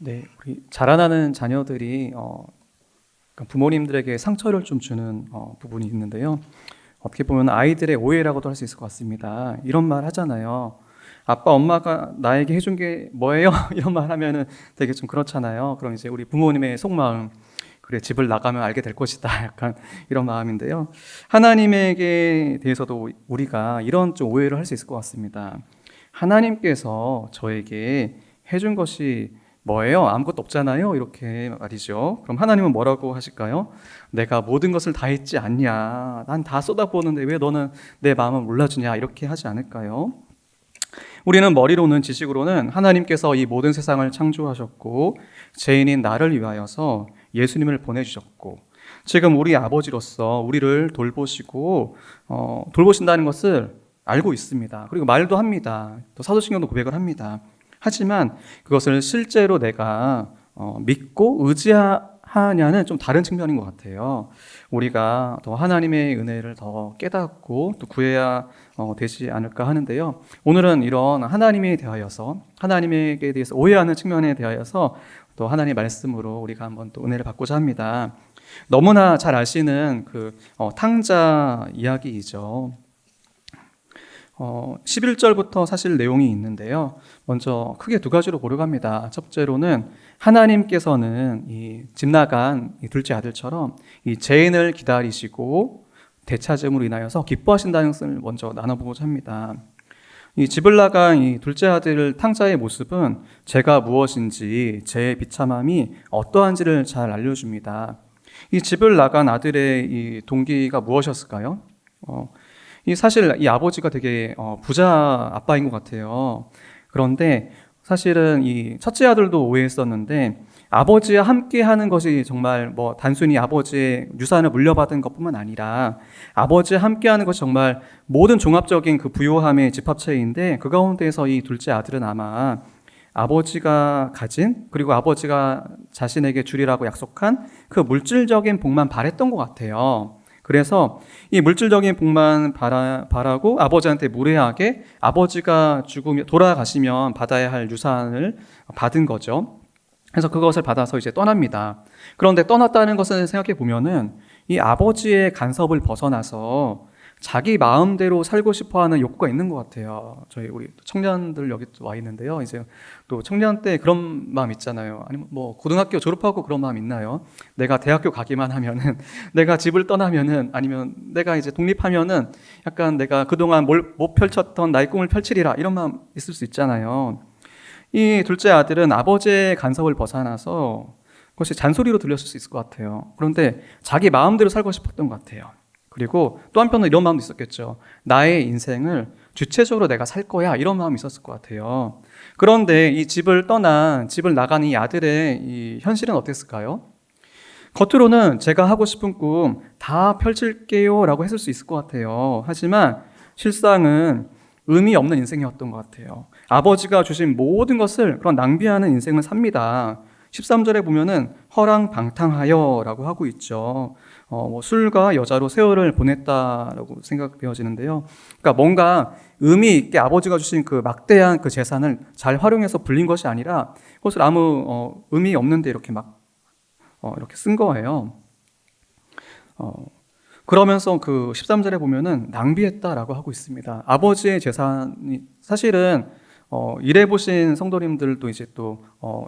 네, 우리 자라나는 자녀들이 그러니까 부모님들에게 상처를 좀 주는 부분이 있는데요. 어떻게 보면 아이들의 오해라고도 할 수 있을 것 같습니다. 이런 말 하잖아요. 아빠, 엄마가 나에게 해준 게 뭐예요? 이런 말 하면은 되게 좀 그렇잖아요. 그럼 이제 우리 부모님의 속마음, 그래, 집을 나가면 알게 될 것이다. 약간 이런 마음인데요. 하나님에게 대해서도 우리가 이런 좀 오해를 할 수 있을 것 같습니다. 하나님께서 저에게 해준 것이 뭐예요? 아무것도 없잖아요. 이렇게 말이죠. 그럼 하나님은 뭐라고 하실까요? 내가 모든 것을 다 했지 않냐? 난 다 쏟아부었는데 왜 너는 내 마음을 몰라주냐? 이렇게 하지 않을까요? 우리는 머리로는 지식으로는 하나님께서 이 모든 세상을 창조하셨고 죄인인 나를 위하여서 예수님을 보내주셨고 지금 우리 아버지로서 우리를 돌보시고 돌보신다는 것을 알고 있습니다. 그리고 말도 합니다. 또 사도신경도 고백을 합니다. 하지만 그것을 실제로 내가 믿고 의지하냐는 좀 다른 측면인 것 같아요. 우리가 더 하나님의 은혜를 더 깨닫고 또 구해야 되지 않을까 하는데요. 오늘은 이런 하나님에 대하여서 하나님에게 대해서 오해하는 측면에 대하여서 또 하나님의 말씀으로 우리가 한번 또 은혜를 받고자 합니다. 너무나 잘 아시는 그 탕자 이야기이죠. 11절부터 사실 내용이 있는데요. 먼저 크게 두 가지로 고려합니다. 첫째로는 하나님께서는 이 집 나간 이 둘째 아들처럼 이 죄인을 기다리시고 되찾음으로 인하여서 기뻐하신다는 것을 먼저 나눠보고자 합니다. 이 집을 나간 이 둘째 아들 탕자의 모습은 죄가 무엇인지 죄의 비참함이 어떠한지를 잘 알려줍니다. 이 집을 나간 아들의 이 동기가 무엇이었을까요? 이 사실 이 아버지가 되게 부자 아빠인 것 같아요. 그런데 사실은 이 첫째 아들도 오해했었는데 아버지와 함께 하는 것이 정말 뭐 단순히 아버지의 유산을 물려받은 것뿐만 아니라 아버지와 함께 하는 것이 정말 모든 종합적인 그 부요함의 집합체인데 그 가운데에서 이 둘째 아들은 아마 아버지가 가진 그리고 아버지가 자신에게 주리라고 약속한 그 물질적인 복만 바랬던 것 같아요. 그래서 이 물질적인 복만 바라고 아버지한테 무례하게 아버지가 죽으면 돌아가시면 받아야 할 유산을 받은 거죠. 그래서 그것을 받아서 이제 떠납니다. 그런데 떠났다는 것을 생각해 보면은 이 아버지의 간섭을 벗어나서 자기 마음대로 살고 싶어하는 욕구가 있는 것 같아요. 저희 우리 청년들 여기 와 있는데요. 이제 또 청년 때 그런 마음 있잖아요. 아니면 뭐 고등학교 졸업하고 그런 마음 있나요? 내가 대학교 가기만 하면은, 내가 집을 떠나면은, 아니면 내가 이제 독립하면은, 약간 내가 그동안 못 펼쳤던 나의 꿈을 펼치리라 이런 마음 있을 수 있잖아요. 이 둘째 아들은 아버지의 간섭을 벗어나서 그것이 잔소리로 들렸을 수 있을 것 같아요. 그런데 자기 마음대로 살고 싶었던 것 같아요. 그리고 또 한편으로 이런 마음도 있었겠죠. 나의 인생을 주체적으로 내가 살 거야 이런 마음이 있었을 것 같아요. 그런데 이 집을 나간 이 아들의 이 현실은 어땠을까요? 겉으로는 제가 하고 싶은 꿈 다 펼칠게요 라고 했을 수 있을 것 같아요. 하지만 실상은 의미 없는 인생이었던 것 같아요. 아버지가 주신 모든 것을 그런 낭비하는 인생을 삽니다. 13절에 보면은 허랑방탕하여 라고 하고 있죠. 뭐 술과 여자로 세월을 보냈다라고 생각되어지는데요. 그러니까 뭔가 의미 있게 아버지가 주신 그 막대한 그 재산을 잘 활용해서 불린 것이 아니라 그것을 아무 의미 없는데 이렇게 막 이렇게 쓴 거예요. 그러면서 그 13절에 보면은 낭비했다라고 하고 있습니다. 아버지의 재산이 사실은 일해보신 성도님들도 이제 또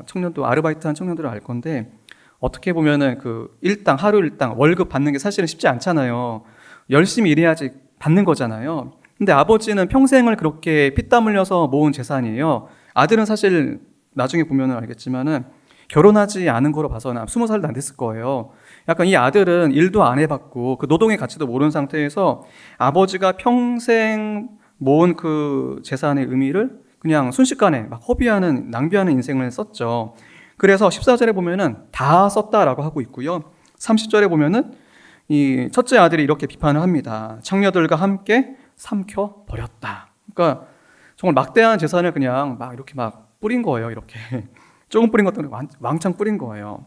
청년도 아르바이트한 청년들을 알 건데 어떻게 보면은 그 일당 하루 일당 월급 받는 게 사실은 쉽지 않잖아요. 열심히 일해야지 받는 거잖아요. 근데 아버지는 평생을 그렇게 피땀 흘려서 모은 재산이에요. 아들은 사실 나중에 보면은 알겠지만은 결혼하지 않은 거로 봐서는 20살도 안 됐을 거예요. 약간 이 아들은 일도 안 해봤고 그 노동의 가치도 모르는 상태에서 아버지가 평생 모은 그 재산의 의미를 그냥 순식간에 막 허비하는, 낭비하는 인생을 썼죠. 그래서 14절에 보면은 다 썼다라고 하고 있고요. 30절에 보면은 이 첫째 아들이 이렇게 비판을 합니다. 창녀들과 함께 삼켜 버렸다. 그러니까 정말 막대한 재산을 그냥 막 이렇게 막 뿌린 거예요. 이렇게 조금 뿌린 것도 왕창 뿌린 거예요.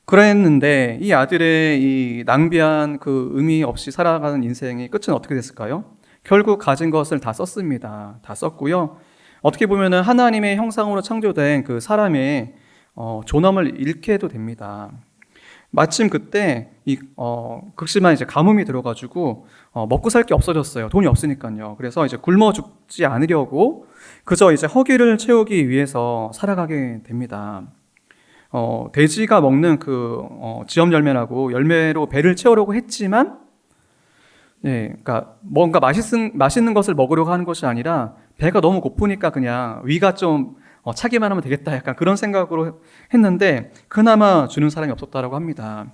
그랬는데 이 아들의 이 낭비한 그 의미 없이 살아가는 인생의 끝은 어떻게 됐을까요? 결국 가진 것을 다 썼습니다. 다 썼고요. 어떻게 보면은 하나님의 형상으로 창조된 그 사람의 존엄을 잃게도 됩니다. 마침 그때 극심한 이제 가뭄이 들어가지고 먹고 살 게 없어졌어요. 돈이 없으니까요. 그래서 이제 굶어 죽지 않으려고 그저 이제 허기를 채우기 위해서 살아가게 됩니다. 돼지가 먹는 그 지엄 열매라고 열매로 배를 채우려고 했지만, 네, 그러니까 뭔가 맛있는 것을 먹으려고 하는 것이 아니라 배가 너무 고프니까 그냥 위가 좀 차기만 하면 되겠다, 약간 그런 생각으로 했는데 그나마 주는 사람이 없었다라고 합니다.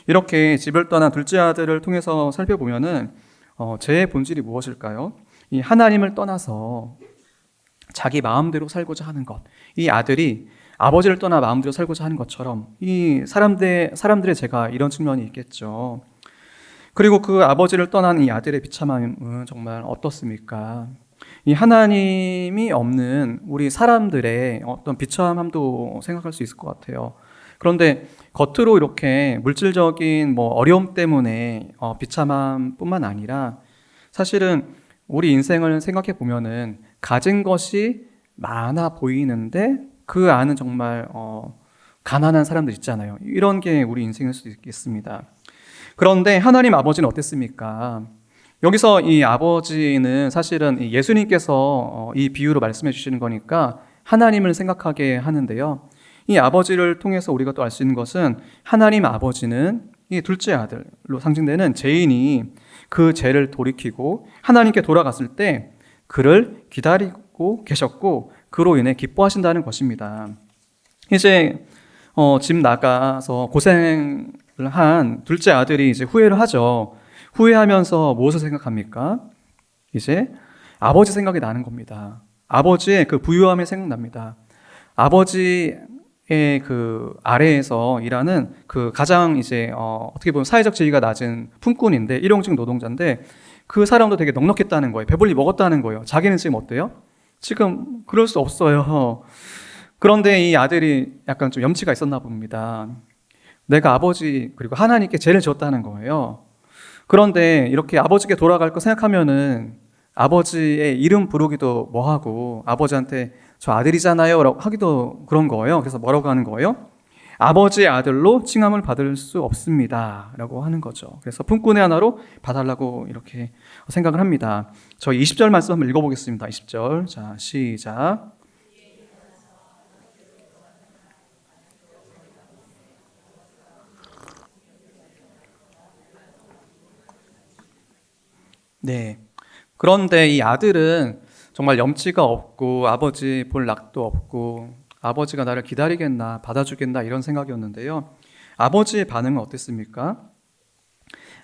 이렇게 집을 떠난 둘째 아들을 통해서 살펴보면은 죄의 본질이 무엇일까요? 이 하나님을 떠나서 자기 마음대로 살고자 하는 것. 이 아들이 아버지를 떠나 마음대로 살고자 하는 것처럼 이 사람들의 죄가 이런 측면이 있겠죠. 그리고 그 아버지를 떠난 이 아들의 비참함은 정말 어떻습니까? 이 하나님이 없는 우리 사람들의 어떤 비참함도 생각할 수 있을 것 같아요. 그런데 겉으로 이렇게 물질적인 어려움 때문에 비참함뿐만 아니라 사실은 우리 인생을 생각해 보면은 가진 것이 많아 보이는데 그 안은 정말 가난한 사람들 있잖아요. 이런 게 우리 인생일 수도 있겠습니다. 그런데 하나님 아버지는 어땠습니까? 여기서 이 아버지는 사실은 예수님께서 이 비유로 말씀해 주시는 거니까 하나님을 생각하게 하는데요. 이 아버지를 통해서 우리가 또 알 수 있는 것은 하나님 아버지는 이 둘째 아들로 상징되는 죄인이 그 죄를 돌이키고 하나님께 돌아갔을 때 그를 기다리고 계셨고 그로 인해 기뻐하신다는 것입니다. 이제 집 나가서 고생을 한 둘째 아들이 이제 후회를 하죠. 후회하면서 무엇을 생각합니까? 이제 아버지 생각이 나는 겁니다. 아버지의 그 부유함이 생각납니다. 아버지의 그 아래에서 일하는 그 가장 이제 어떻게 보면 사회적 지위가 낮은 품꾼인데 일용직 노동자인데 그 사람도 되게 넉넉했다는 거예요. 배불리 먹었다는 거예요. 자기는 지금 어때요? 지금 그럴 수 없어요. 그런데 이 아들이 약간 좀 염치가 있었나 봅니다. 내가 아버지 그리고 하나님께 죄를 지었다는 거예요. 그런데 이렇게 아버지께 돌아갈 거 생각하면은 아버지의 이름 부르기도 뭐하고 아버지한테 저 아들이잖아요 라고 하기도 그런 거예요. 그래서 뭐라고 하는 거예요? 아버지의 아들로 칭함을 받을 수 없습니다 라고 하는 거죠. 그래서 품꾼의 하나로 봐달라고 이렇게 생각을 합니다. 저희 20절 말씀 한번 읽어보겠습니다. 20절. 자, 시작. 네. 그런데 이 아들은 정말 염치가 없고 아버지 볼 낙도 없고 아버지가 나를 기다리겠나 받아주겠나 이런 생각이었는데요. 아버지의 반응은 어땠습니까?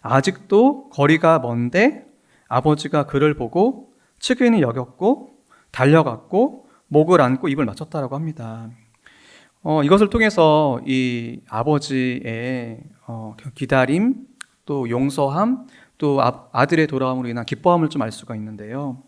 아직도 거리가 먼데 아버지가 그를 보고 측은히 여겼고 달려갔고 목을 안고 입을 맞췄다라고 합니다. 이것을 통해서 이 아버지의 기다림 또 용서함 또 아들의 돌아옴으로 인한 기뻐함을 좀 알 수가 있는데요.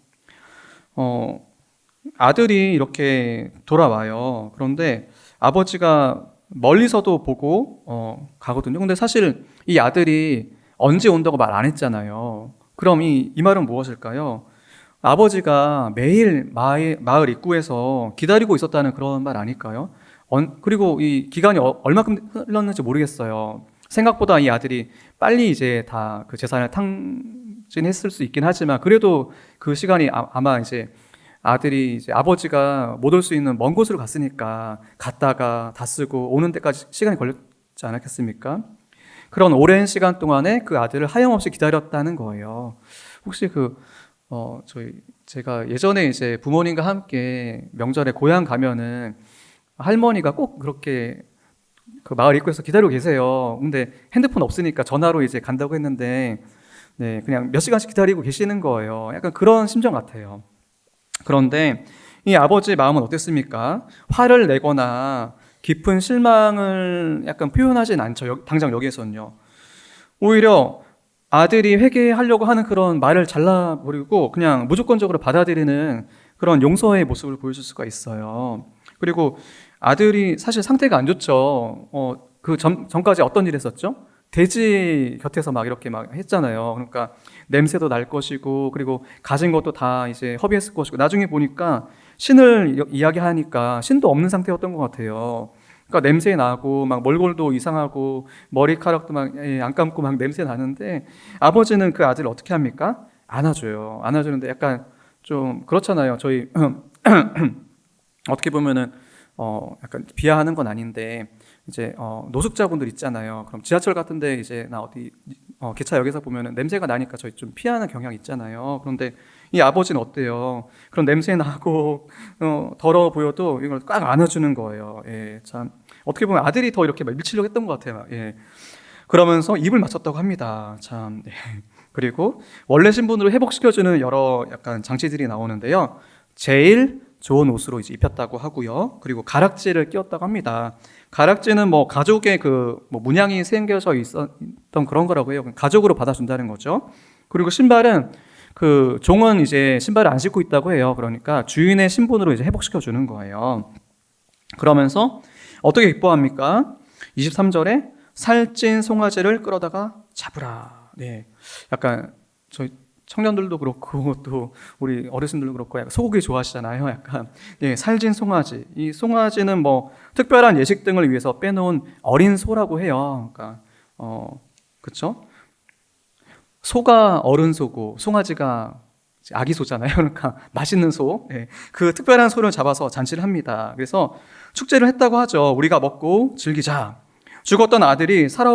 아들이 이렇게 돌아와요. 그런데 아버지가 멀리서도 보고 가거든요. 근데 사실 이 아들이 언제 온다고 말 안 했잖아요. 그럼 이 말은 무엇일까요? 아버지가 매일 마을 입구에서 기다리고 있었다는 그런 말 아닐까요? 그리고 이 기간이 얼마큼 흘렀는지 모르겠어요. 생각보다 이 아들이 빨리 이제 다 그 재산을 탕진했을 수 있긴 하지만 그래도 그 시간이 아마 이제 아들이 이제 아버지가 못 올 수 있는 먼 곳으로 갔으니까 갔다가 다 쓰고 오는 데까지 시간이 걸렸지 않았겠습니까? 그런 오랜 시간 동안에 그 아들을 하염없이 기다렸다는 거예요. 혹시 제가 예전에 이제 부모님과 함께 명절에 고향 가면은 할머니가 꼭 그렇게 그 마을 입구에서 기다리고 계세요. 근데 핸드폰 없으니까 전화로 이제 간다고 했는데, 네, 그냥 몇 시간씩 기다리고 계시는 거예요. 약간 그런 심정 같아요. 그런데 이 아버지의 마음은 어땠습니까? 화를 내거나 깊은 실망을 약간 표현하진 않죠. 당장 여기에서는요. 오히려 아들이 회개하려고 하는 그런 말을 잘라버리고 그냥 무조건적으로 받아들이는 그런 용서의 모습을 보여줄 수가 있어요. 그리고 아들이 사실 상태가 안 좋죠. 전까지 어떤 일 했었죠? 돼지 곁에서 막 이렇게 막 했잖아요. 그러니까 냄새도 날 것이고, 그리고 가진 것도 다 이제 허비했을 것이고, 나중에 보니까 신을 이야기하니까 신도 없는 상태였던 것 같아요. 그러니까 냄새 나고 막 몰골도 이상하고 머리카락도 막 안 감고 막 냄새 나는데 아버지는 그 아들을 어떻게 합니까? 안아줘요. 안아주는데 약간 좀 그렇잖아요. 저희 어떻게 보면은 약간 비하하는 건 아닌데 이제 노숙자분들 있잖아요. 그럼 지하철 같은데 이제 나 어디 기차역에서 보면은 냄새가 나니까 저희 좀 피하는 경향 있잖아요. 그런데 이 아버지는 어때요? 그런 냄새 나고 더러워 보여도 이걸 꽉 안아주는 거예요. 예, 참 어떻게 보면 아들이 더 이렇게 막 밀치려고 했던 것 같아요. 예. 그러면서 입을 맞췄다고 합니다. 참. 예. 그리고 원래 신분으로 회복시켜주는 여러 약간 장치들이 나오는데요. 제일 좋은 옷으로 이제 입혔다고 하고요. 그리고 가락지를 끼웠다고 합니다. 가락지는 뭐 가족의 뭐 문양이 새겨져 있었던 그런 거라고 해요. 가족으로 받아준다는 거죠. 그리고 신발은 그 종은 이제 신발을 안 신고 있다고 해요. 그러니까 주인의 신분으로 이제 회복시켜 주는 거예요. 그러면서 어떻게 기뻐합니까? 23절에 살찐 송아지를 끌어다가 잡으라. 네, 약간 저희 청년들도 그렇고 또 우리 어르신들도 그렇고 약간 소고기 좋아하시잖아요. 약간 살찐 송아지. 이 송아지는 뭐 특별한 예식 등을 위해서 빼놓은 어린 소라고 해요. 그러니까 그렇죠? 소가 어른 소고 송아지가 아기 소잖아요. 그러니까 맛있는 소. 그 특별한 소를 잡아서 잔치를 합니다. 그래서 축제를 했다고 하죠. 우리가 먹고 즐기자. 죽었던 아들이 살아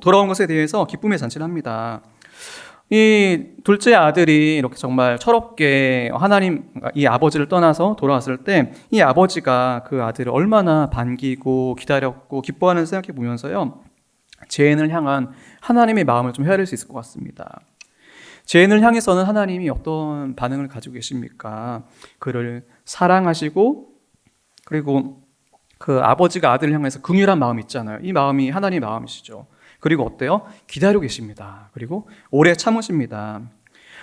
돌아온 것에 대해서 기쁨의 잔치를 합니다. 이 둘째 아들이 이렇게 정말 철없게 하나님, 이 아버지를 떠나서 돌아왔을 때 이 아버지가 그 아들을 얼마나 반기고 기다렸고 기뻐하는 생각해 보면서요. 죄인을 향한 하나님의 마음을 좀 헤아릴 수 있을 것 같습니다. 죄인을 향해서는 하나님이 어떤 반응을 가지고 계십니까? 그를 사랑하시고 그리고 그 아버지가 아들을 향해서 긍휼한 마음이 있잖아요. 이 마음이 하나님의 마음이시죠. 그리고 어때요? 기다리고 계십니다. 그리고 오래 참으십니다.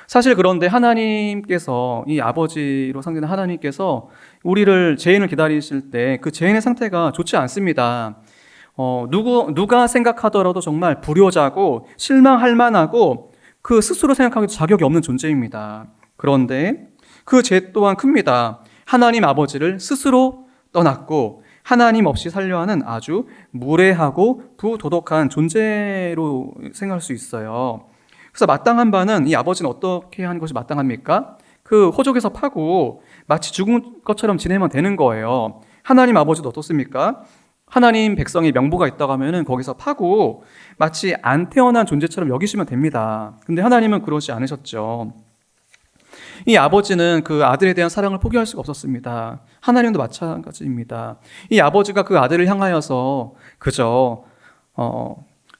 사실 그런데 하나님께서 이 아버지로 상대는 하나님께서 우리를 죄인을 기다리실 때 그 죄인의 상태가 좋지 않습니다. 누가 생각하더라도 정말 불효자고 실망할 만하고 그 스스로 생각하기도 자격이 없는 존재입니다. 그런데 그 죄 또한 큽니다. 하나님 아버지를 스스로 떠났고 하나님 없이 살려 하는 아주 무례하고 부도덕한 존재로 생각할 수 있어요. 그래서 마땅한 바는 이 아버지는 어떻게 하는 것이 마땅합니까? 그 호족에서 파고 마치 죽은 것처럼 지내면 되는 거예요. 하나님 아버지도 어떻습니까? 하나님 백성의 명부가 있다고 하면은 거기서 파고 마치 안 태어난 존재처럼 여기시면 됩니다. 근데 하나님은 그러지 않으셨죠. 이 아버지는 그 아들에 대한 사랑을 포기할 수가 없었습니다. 하나님도 마찬가지입니다. 이 아버지가 그 아들을 향하여서 그저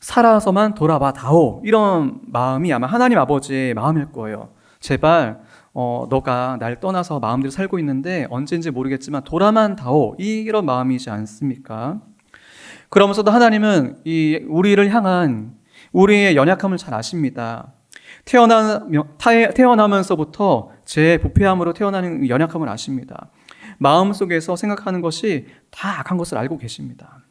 살아서만 돌아봐 다오 이런 마음이 아마 하나님 아버지의 마음일 거예요. 제발 너가 날 떠나서 마음대로 살고 있는데 언제인지 모르겠지만 돌아만 다오 이런 마음이지 않습니까? 그러면서도 하나님은 우리를 향한 우리의 연약함을 잘 아십니다. 태어나면서부터 제 부패함으로 태어나는 연약함을 아십니다. 마음속에서 생각하는 것이 다 악한 것을 알고 계십니다.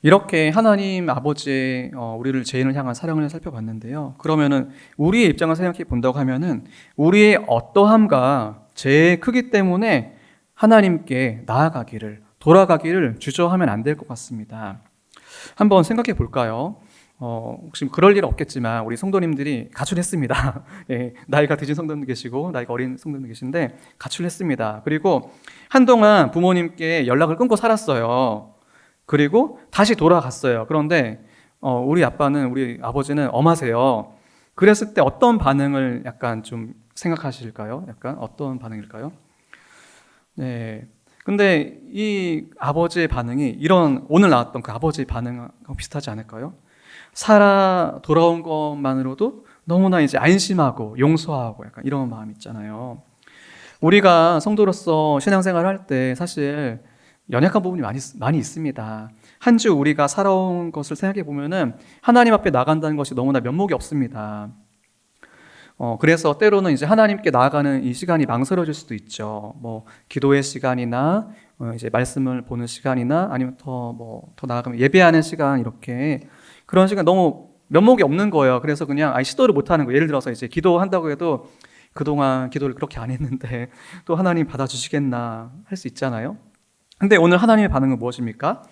이렇게 하나님 아버지의 우리를 죄인을 향한 사랑을 살펴봤는데요. 그러면은 우리의 입장을 생각해 본다고 하면은 우리의 어떠함과 죄의 크기 때문에 하나님께 돌아가기를 주저하면 안 될 것 같습니다. 한번 생각해 볼까요? 혹시 그럴 일 없겠지만 우리 성도님들이 가출했습니다. 예, 나이가 드신 성도님도 계시고 나이가 어린 성도님도 계신데 가출했습니다. 그리고 한동안 부모님께 연락을 끊고 살았어요. 그리고 다시 돌아갔어요. 그런데 우리 아버지는 엄하세요. 그랬을 때 어떤 반응을 약간 좀 생각하실까요? 약간 어떤 반응일까요? 네. 근데 이 아버지의 반응이 오늘 나왔던 그 아버지의 반응하고 비슷하지 않을까요? 살아 돌아온 것만으로도 너무나 이제 안심하고 용서하고 약간 이런 마음 있잖아요. 우리가 성도로서 신앙생활을 할 때 사실 연약한 부분이 많이 있습니다. 한 주 우리가 살아온 것을 생각해 보면은 하나님 앞에 나간다는 것이 너무나 면목이 없습니다. 그래서 때로는 이제 하나님께 나아가는 이 시간이 망설여질 수도 있죠. 뭐 기도의 시간이나 이제 말씀을 보는 시간이나 아니면 더 나아가면 예배하는 시간 이렇게 그런 시간 너무 면목이 없는 거예요. 그래서 그냥 시도를 못 하는 거예요. 예를 들어서 이제 기도한다고 해도 그동안 기도를 그렇게 안 했는데 또 하나님 받아주시겠나 할 수 있잖아요. 근데 오늘 하나님의 반응은 무엇입니까?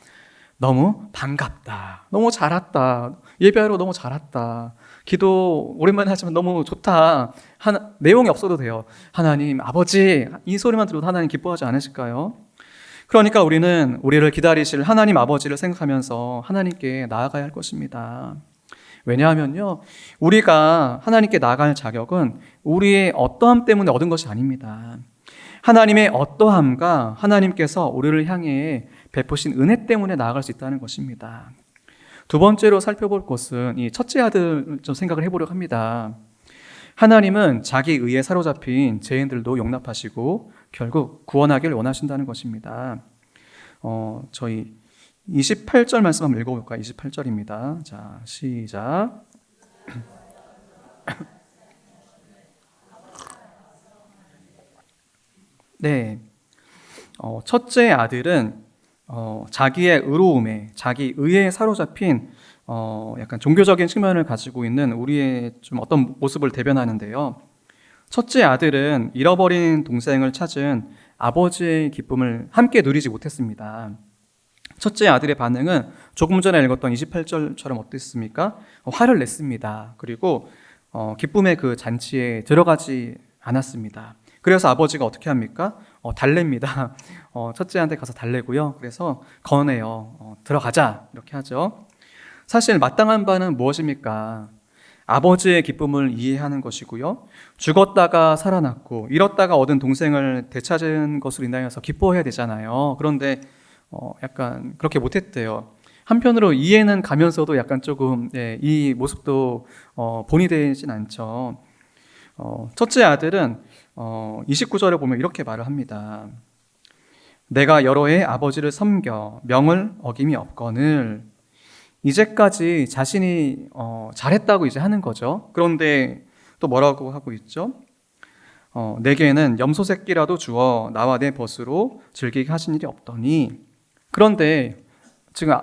너무 반갑다. 너무 잘 왔다. 예배하러 너무 잘 왔다. 기도 오랜만에 하지만 너무 좋다. 내용이 없어도 돼요. 하나님, 아버지, 이 소리만 들어도 하나님 기뻐하지 않으실까요? 그러니까 우리는 우리를 기다리실 하나님 아버지를 생각하면서 하나님께 나아가야 할 것입니다. 왜냐하면요, 우리가 하나님께 나아갈 자격은 우리의 어떠함 때문에 얻은 것이 아닙니다. 하나님의 어떠함과 하나님께서 우리를 향해 베푸신 은혜 때문에 나아갈 수 있다는 것입니다. 두 번째로 살펴볼 것은 이 첫째 아들 좀 생각을 해보려고 합니다. 하나님은 자기 의에 사로잡힌 죄인들도 용납하시고 결국 구원하기를 원하신다는 것입니다. 저희 28절 말씀 한번 읽어볼까요? 28절입니다. 자, 시작. 네, 첫째 아들은 자기의 의로움에, 자기 의에 사로잡힌 약간 종교적인 측면을 가지고 있는 우리의 좀 어떤 모습을 대변하는데요. 첫째 아들은 잃어버린 동생을 찾은 아버지의 기쁨을 함께 누리지 못했습니다. 첫째 아들의 반응은 조금 전에 읽었던 28절처럼 어땠습니까? 화를 냈습니다. 그리고 기쁨의 그 잔치에 들어가지 않았습니다. 그래서 아버지가 어떻게 합니까? 달랩니다. 첫째한테 가서 달래고요. 그래서 권해요. 들어가자. 이렇게 하죠. 사실 마땅한 바는 무엇입니까? 아버지의 기쁨을 이해하는 것이고요. 죽었다가 살아났고 잃었다가 얻은 동생을 되찾은 것으로 인하여서 기뻐해야 되잖아요. 그런데 약간 그렇게 못했대요. 한편으로 이해는 가면서도 약간 조금 이 모습도 본이 되진 않죠. 첫째 아들은 29절에 보면 이렇게 말을 합니다. 내가 여러 해 아버지를 섬겨 명을 어김이 없거늘. 이제까지 자신이 잘했다고 이제 하는 거죠. 그런데 또 뭐라고 하고 있죠? 내게는 염소 새끼라도 주어 나와 내 벗으로 즐기게 하신 일이 없더니. 그런데 지금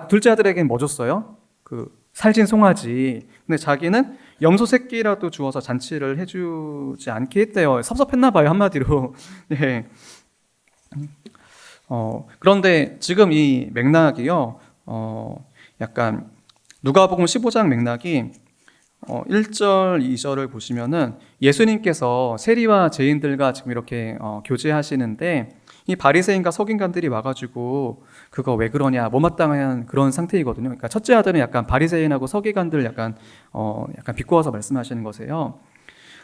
둘째 아들에게는 뭐 줬어요? 그 살진 송아지. 근데 자기는 염소 새끼라도 주어서 잔치를 해주지 않게 했대요. 섭섭했나 봐요, 한마디로. 네. 그런데 지금 이 맥락이요, 약간 누가복음 15장 맥락이 1절, 2절을 보시면은 예수님께서 세리와 죄인들과 지금 이렇게 교제하시는데 이 바리새인과 서기관들이 와가지고 그거 왜 그러냐, 못마땅한 그런 상태이거든요. 그러니까 첫째 아들은 약간 바리새인하고 서기관들 약간 비꼬아서 말씀하시는 거세요.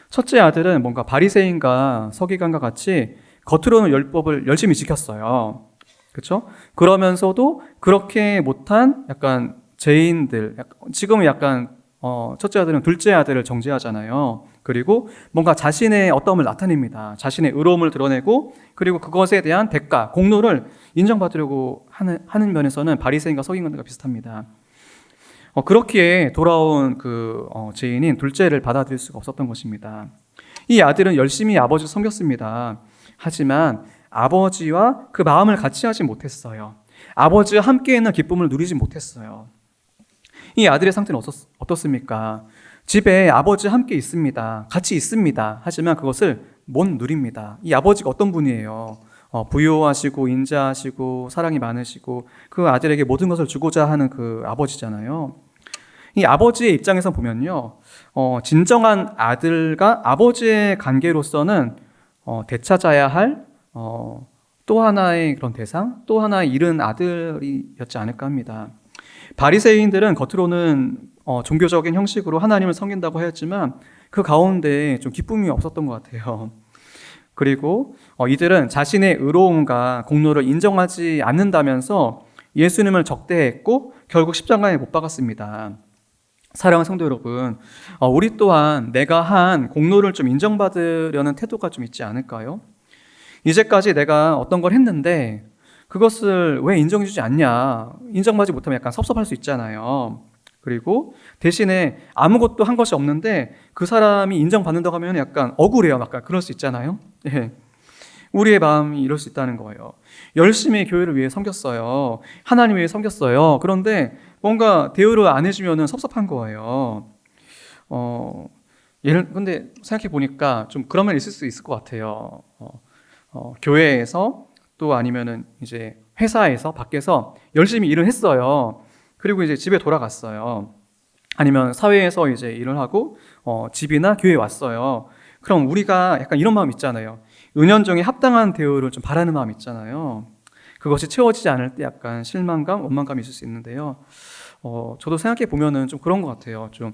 첫째 아들은 뭔가 바리새인과 서기관과 같이 겉으로는 율법을 열심히 지켰어요. 그렇죠? 그러면서도 그렇게 못한 약간 죄인들, 지금은 약간 첫째 아들은 둘째 아들을 정죄하잖아요. 그리고 뭔가 자신의 어떠함을 나타냅니다. 자신의 의로움을 드러내고 그리고 그것에 대한 대가, 공로를 인정받으려고 하는 면에서는 바리새인과 서기관들과 비슷합니다. 그렇기에 돌아온 그 죄인인 둘째를 받아들일 수가 없었던 것입니다. 이 아들은 열심히 아버지를 섬겼습니다. 하지만 아버지와 그 마음을 같이 하지 못했어요. 아버지와 함께 있는 기쁨을 누리지 못했어요. 이 아들의 상태는 어떻습니까? 집에 아버지와 함께 있습니다. 같이 있습니다. 하지만 그것을 못 누립니다. 이 아버지가 어떤 분이에요? 부유하시고 인자하시고 사랑이 많으시고 그 아들에게 모든 것을 주고자 하는 그 아버지잖아요. 이 아버지의 입장에서 보면요, 진정한 아들과 아버지의 관계로서는 되찾아야 할 또 하나의 그런 대상, 또 하나의 잃은 아들이었지 않을까 합니다. 바리새인들은 겉으로는 종교적인 형식으로 하나님을 섬긴다고 하였지만 그 가운데 좀 기쁨이 없었던 것 같아요. 그리고 이들은 자신의 의로움과 공로를 인정하지 않는다면서 예수님을 적대했고 결국 십자가에 못 박았습니다. 사랑하는 성도 여러분, 우리 또한 내가 한 공로를 좀 인정받으려는 태도가 좀 있지 않을까요? 이제까지 내가 어떤 걸 했는데 그것을 왜 인정해주지 않냐, 인정받지 못하면 약간 섭섭할 수 있잖아요. 그리고 대신에 아무것도 한 것이 없는데 그 사람이 인정받는다고 하면 약간 억울해요. 약간 그럴 수 있잖아요. 네. 우리의 마음이 이럴 수 있다는 거예요. 열심히 교회를 위해 섬겼어요. 하나님 위해 섬겼어요. 그런데 뭔가 대우를 안 해주면 섭섭한 거예요. 근데 생각해 보니까 좀 그런 면 있을 수 있을 것 같아요. 교회에서 또 아니면은 이제 회사에서 밖에서 열심히 일을 했어요. 그리고 이제 집에 돌아갔어요. 아니면 사회에서 이제 일을 하고 집이나 교회에 왔어요. 그럼 우리가 약간 이런 마음 있잖아요. 은연중에 합당한 대우를 좀 바라는 마음 있잖아요. 그것이 채워지지 않을 때 약간 실망감, 원망감이 있을 수 있는데요. 저도 생각해 보면은 좀 그런 것 같아요. 좀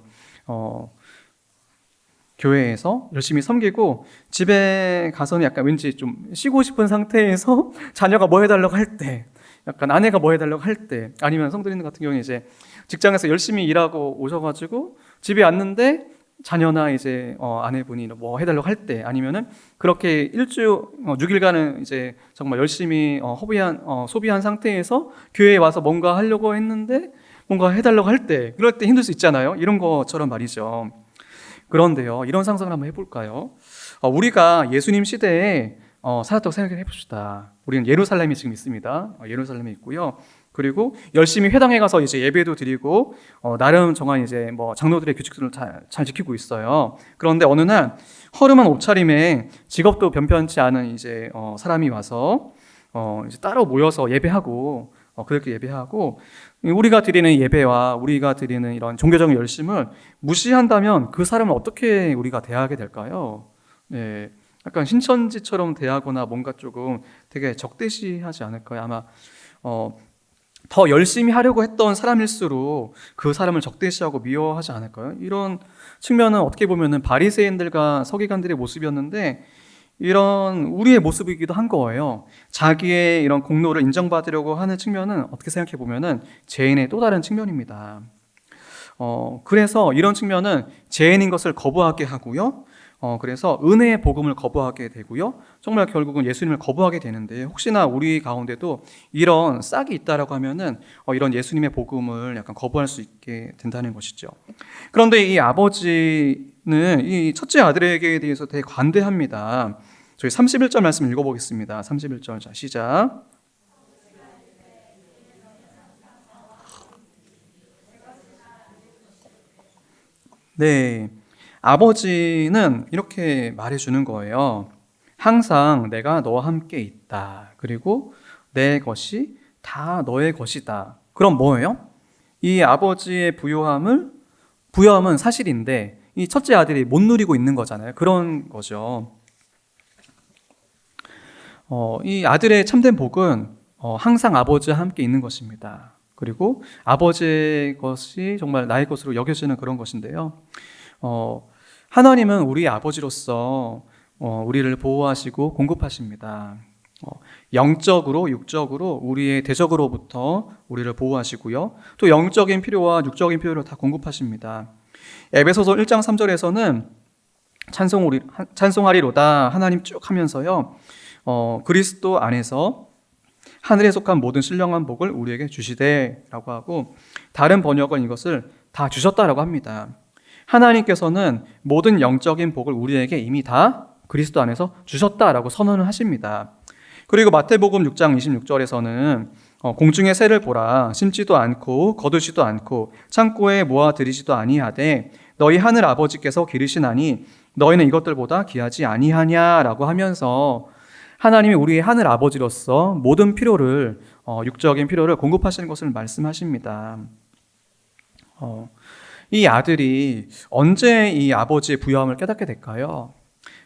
교회에서 열심히 섬기고 집에 가서는 약간 왠지 좀 쉬고 싶은 상태에서 자녀가 뭐 해달라고 할 때, 약간 아내가 뭐 해달라고 할 때, 아니면 성도님 같은 경우는 이제 직장에서 열심히 일하고 오셔가지고 집에 왔는데 자녀나 이제 아내분이 뭐 해달라고 할 때, 아니면은 그렇게 일주 6일간은 이제 정말 열심히 소비한 상태에서 교회에 와서 뭔가 하려고 했는데 뭔가 해달라고 할 때, 그럴 때 힘들 수 있잖아요. 이런 것처럼 말이죠. 그런데요, 이런 상상을 한번 해볼까요? 우리가 예수님 시대에 살았다고 생각해 봅시다. 우리는 예루살렘이 지금 있습니다. 예루살렘에 있고요. 그리고 열심히 회당에 가서 이제 예배도 드리고 나름 정한 이제 뭐 장로들의 규칙들을 잘 지키고 있어요. 그런데 어느 날 허름한 옷차림에 직업도 변변치 않은 이제 사람이 와서 이제 따로 모여서 예배하고 그렇게 예배하고 우리가 드리는 예배와 우리가 드리는 이런 종교적인 열심을 무시한다면 그 사람을 어떻게 우리가 대하게 될까요? 네, 약간 신천지처럼 대하거나 뭔가 조금 되게 적대시하지 않을까요? 아마 더 열심히 하려고 했던 사람일수록 그 사람을 적대시하고 미워하지 않을까요? 이런 측면은 어떻게 보면은 바리새인들과 서기관들의 모습이었는데 이런 우리의 모습이기도 한 거예요. 자기의 이런 공로를 인정받으려고 하는 측면은 어떻게 생각해 보면은 죄인의 또 다른 측면입니다. 그래서 이런 측면은 죄인인 것을 거부하게 하고요. 그래서 은혜의 복음을 거부하게 되고요. 정말 결국은 예수님을 거부하게 되는데 혹시나 우리 가운데도 이런 싹이 있다라고 하면은 이런 예수님의 복음을 약간 거부할 수 있게 된다는 것이죠. 그런데 이 아버지는 이 첫째 아들에게 대해서 되게 관대합니다. 저희 31절 말씀 읽어보겠습니다. 31절 자 시작. 네, 아버지는 이렇게 말해주는 거예요. 항상 내가 너와 함께 있다. 그리고 내 것이 다 너의 것이다. 그럼 뭐예요? 이 아버지의 부요함은 사실인데 이 첫째 아들이 못 누리고 있는 거잖아요. 그런 거죠. 이 아들의 참된 복은 항상 아버지와 함께 있는 것입니다. 그리고 아버지의 것이 정말 나의 것으로 여겨지는 그런 것인데요. 하나님은 우리 아버지로서 우리를 보호하시고 공급하십니다. 영적으로 육적으로 우리의 대적으로부터 우리를 보호하시고요. 또 영적인 필요와 육적인 필요를 다 공급하십니다. 에베소서 1장 3절에서는 찬송하리로다 하나님 쭉 하면서요. 그리스도 안에서 하늘에 속한 모든 신령한 복을 우리에게 주시되라고 하고 다른 번역은 이것을 다 주셨다라고 합니다. 하나님께서는 모든 영적인 복을 우리에게 이미 다 그리스도 안에서 주셨다라고 선언을 하십니다. 그리고 마태복음 6장 26절에서는 공중의 새를 보라 심지도 않고 거두지도 않고 창고에 모아 들이지도 아니하되 너희 하늘 아버지께서 기르시나니 너희는 이것들보다 귀하지 아니하냐라고 하면서 하나님이 우리의 하늘 아버지로서 모든 필요를 육적인 필요를 공급하시는 것을 말씀하십니다. 이 아들이 언제 이 아버지의 부요함을 깨닫게 될까요?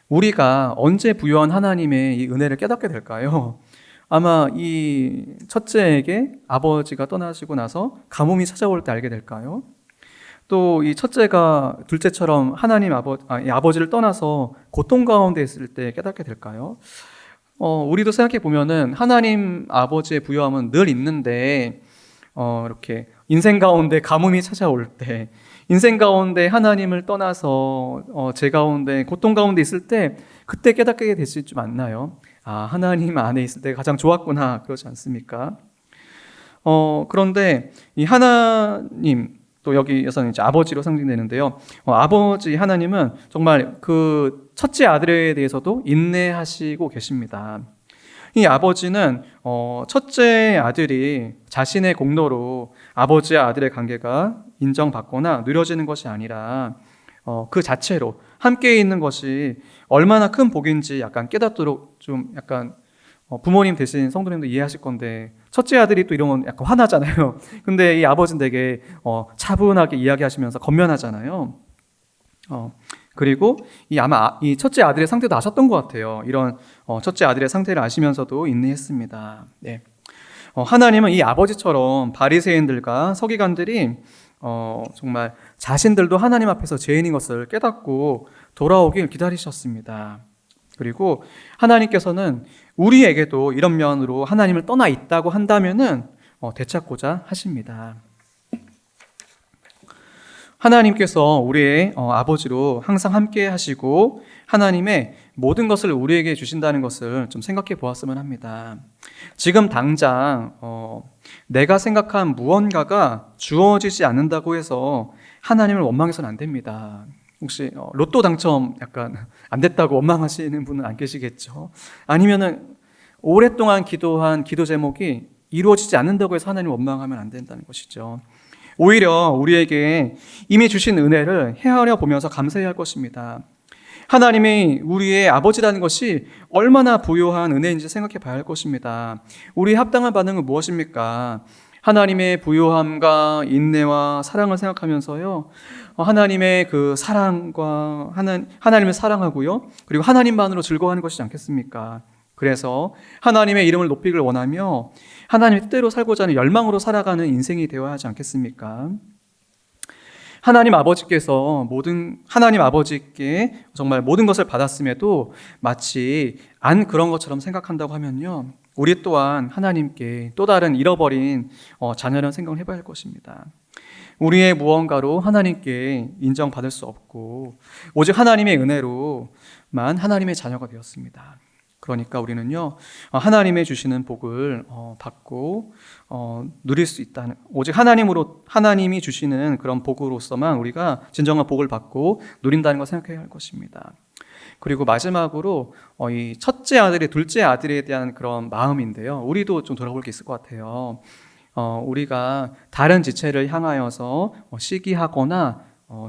우리가 언제 부요한 하나님의 이 은혜를 깨닫게 될까요? 아마 이 첫째에게 아버지가 떠나시고 나서 가뭄이 찾아올 때 알게 될까요? 또 이 첫째가 둘째처럼 하나님 아버지를 떠나서 고통 가운데 있을 때 깨닫게 될까요? 우리도 생각해 보면은 하나님 아버지의 부요함은 늘 있는데 이렇게 인생 가운데 가뭄이 찾아올 때, 인생 가운데 하나님을 떠나서 제 가운데 고통 가운데 있을 때 그때 깨닫게 되지 좀 않나요? 하나님 안에 있을 때 가장 좋았구나 그러지 않습니까? 그런데 이 하나님 또 여기에서는 이제 아버지로 상징되는데요. 아버지 하나님은 정말 그 첫째 아들에 대해서도 인내하시고 계십니다. 이 아버지는 첫째 아들이 자신의 공로로 아버지와 아들의 관계가 인정받거나 누려지는 것이 아니라 그 자체로 함께 있는 것이 얼마나 큰 복인지 약간 깨닫도록 좀 약간 부모님 대신 성도님도 이해하실 건데, 첫째 아들이 또 이런 건 약간 화나잖아요. 근데 이 아버지는 되게 차분하게 이야기하시면서 건면하잖아요. 그리고 아마 이 첫째 아들의 상태도 아셨던 것 같아요. 이런 첫째 아들의 상태를 아시면서도 인내했습니다. 네. 하나님은 이 아버지처럼 바리새인들과 서기관들이 정말 자신들도 하나님 앞에서 죄인인 것을 깨닫고 돌아오길 기다리셨습니다. 그리고 하나님께서는 우리에게도 이런 면으로 하나님을 떠나 있다고 한다면은 되찾고자 하십니다. 하나님께서 우리의 아버지로 항상 함께 하시고 하나님의 모든 것을 우리에게 주신다는 것을 좀 생각해 보았으면 합니다. 지금 당장 내가 생각한 무언가가 주어지지 않는다고 해서 하나님을 원망해서는 안 됩니다. 혹시 로또 당첨 약간 안 됐다고 원망하시는 분은 안 계시겠죠? 아니면은 오랫동안 기도한 기도 제목이 이루어지지 않는다고 해서 하나님 원망하면 안 된다는 것이죠. 오히려 우리에게 이미 주신 은혜를 헤아려 보면서 감사해야 할 것입니다. 하나님이 우리의 아버지라는 것이 얼마나 부요한 은혜인지 생각해 봐야 할 것입니다. 우리의 합당한 반응은 무엇입니까? 하나님의 부요함과 인내와 사랑을 생각하면서요, 하나님의 그 사랑과 하나님을 사랑하고요, 그리고 하나님만으로 즐거워하는 것이지 않겠습니까? 그래서 하나님의 이름을 높이기를 원하며 하나님의 뜻대로 살고자 하는 열망으로 살아가는 인생이 되어야 하지 않겠습니까? 하나님 아버지께 정말 모든 것을 받았음에도 마치 안 그런 것처럼 생각한다고 하면요, 우리 또한 하나님께 또 다른 잃어버린 자녀라는 생각을 해봐야 할 것입니다. 우리의 무언가로 하나님께 인정받을 수 없고 오직 하나님의 은혜로만 하나님의 자녀가 되었습니다. 그러니까 우리는요, 하나님의 주시는 복을 받고 누릴 수 있다는, 오직 하나님이 주시는 그런 복으로서만 우리가 진정한 복을 받고 누린다는 걸 생각해야 할 것입니다. 그리고 마지막으로 이 첫째 아들이 둘째 아들에 대한 그런 마음인데요, 우리도 좀 돌아볼 게 있을 것 같아요. 우리가 다른 지체를 향하여서 시기하거나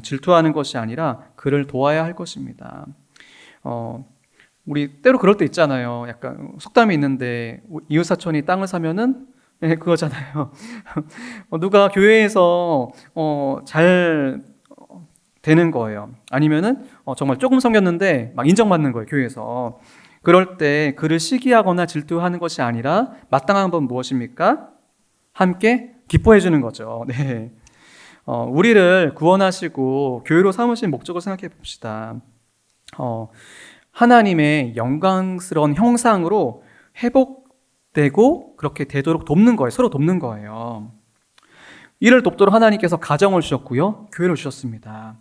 질투하는 것이 아니라 그를 도와야 할 것입니다. 우리 때로 그럴 때 있잖아요. 약간 속담이 있는데 이웃 사촌이 땅을 사면은 그거잖아요. 누가 교회에서 잘 되는 거예요. 아니면은 정말 조금 섬겼는데 막 인정받는 거예요, 교회에서. 그럴 때 그를 시기하거나 질투하는 것이 아니라 마땅한 건 무엇입니까? 함께 기뻐해 주는 거죠. 네. 우리를 구원하시고 교회로 삼으신 목적을 생각해 봅시다. 하나님의 영광스러운 형상으로 회복되고 그렇게 되도록 돕는 거예요. 서로 돕는 거예요. 이를 돕도록 하나님께서 가정을 주셨고요, 교회를 주셨습니다.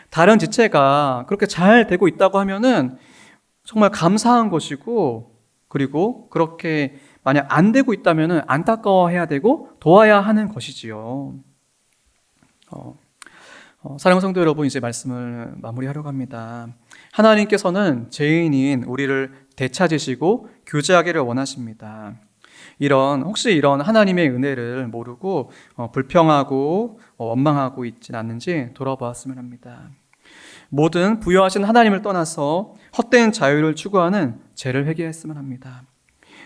다른 지체가 그렇게 잘 되고 있다고 하면은 정말 감사한 것이고, 그리고 그렇게 만약 안 되고 있다면은 안타까워해야 되고 도와야 하는 것이지요. 사랑하는 성도 여러분, 이제 말씀을 마무리하려고 합니다. 하나님께서는 죄인인 우리를 되찾으시고 교제하기를 원하십니다. 혹시 이런 하나님의 은혜를 모르고 불평하고 원망하고 있진 않는지 돌아보았으면 합니다. 모든 부여하신 하나님을 떠나서 헛된 자유를 추구하는 죄를 회개했으면 합니다.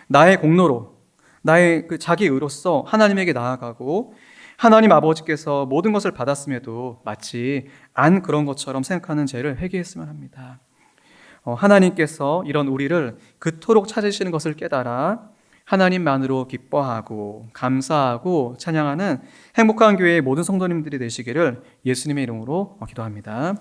나의 공로로, 나의 그 자기 의로서 하나님에게 나아가고 하나님 아버지께서 모든 것을 받았음에도 마치 안 그런 것처럼 생각하는 죄를 회개했으면 합니다. 하나님께서 이런 우리를 그토록 찾으시는 것을 깨달아 하나님만으로 기뻐하고 감사하고 찬양하는 행복한 교회의 모든 성도님들이 되시기를 예수님의 이름으로 기도합니다.